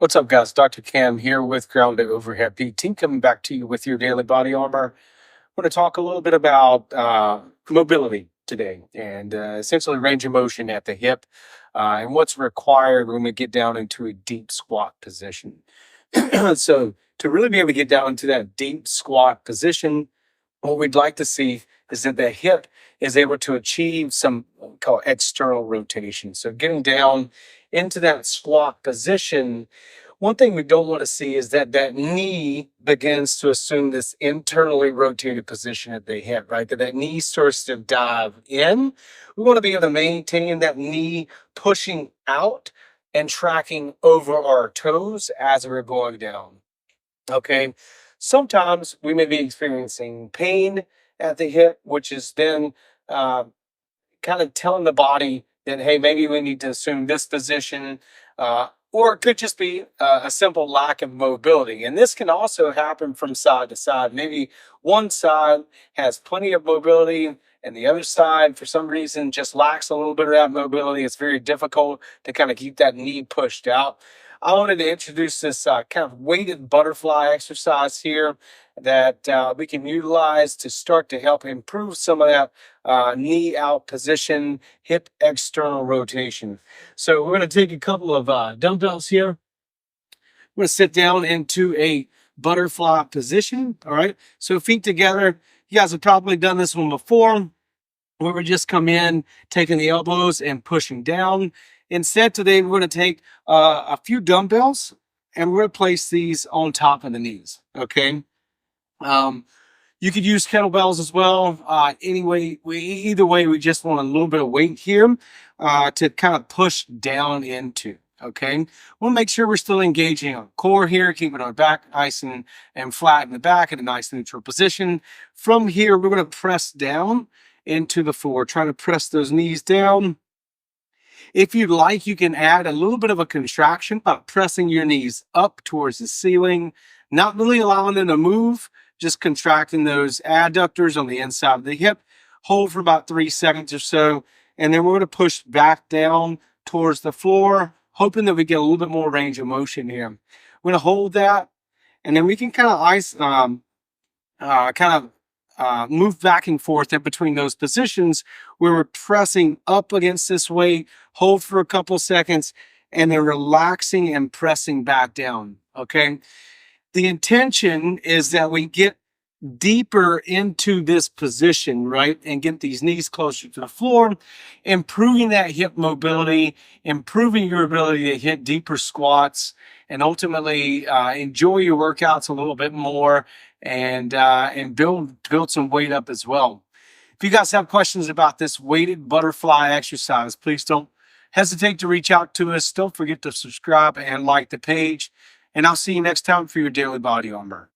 What's up, guys? Dr. Cam here with Ground Overhead PT, coming back to you with your daily body armor. I want to talk a little bit about mobility today and essentially range of motion at the hip and what's required when we get down into a deep squat position. So, to really be able to get down into that deep squat position, what we'd like to see is that the hip is able to achieve some what we call external rotation. So getting down into that squat position, one thing we don't want to see is that that knee begins to assume this internally rotated position at the hip, right? That knee starts to dive in. We want to be able to maintain that knee pushing out and tracking over our toes as we're going down. Okay. Sometimes we may be experiencing pain at the hip, which is then uh, kind of telling the body that, hey, maybe we need to assume this position, or it could just be a simple lack of mobility. And this can also happen from side to side. Maybe one side has plenty of mobility and the other side, for some reason, just lacks a little bit of that mobility. It's very difficult to kind of keep that knee pushed out. I wanted to introduce this kind of weighted butterfly exercise here that we can utilize to start to help improve some of that knee out position, hip external rotation. So we're going to take a couple of dumbbells here. We're going to sit down into a butterfly position. All right. So feet together. You guys have probably done this one before, where we just come in, taking the elbows and pushing down. Instead, today we're going to take a few dumbbells and we're going to place these on top of the knees. Okay. You could use kettlebells as well. Either way, we just want a little bit of weight here to kind of push down into. Okay, we'll make sure we're still engaging our core here, keeping our back nice and flat in the back in a nice neutral position. From here, we're going to press down into the floor, trying to press those knees down. If you'd like, you can add a little bit of a contraction by pressing your knees up towards the ceiling, not really allowing them to move, just contracting those adductors on the inside of the hip. Hold for about 3 seconds or so, and then we're going to push back down towards the floor, hoping that we get a little bit more range of motion here. We're going to hold that, and then we can kind of move back and forth in between those positions where we're pressing up against this weight, hold for a couple seconds, and then relaxing and pressing back down. Okay. The intention is that we get deeper into this position, right? And get these knees closer to the floor, improving that hip mobility, improving your ability to hit deeper squats, and ultimately enjoy your workouts a little bit more and build some weight up as well. If you guys have questions about this weighted butterfly exercise, please don't hesitate to reach out to us. Don't forget to subscribe and like the page. And I'll see you next time for your daily body armor.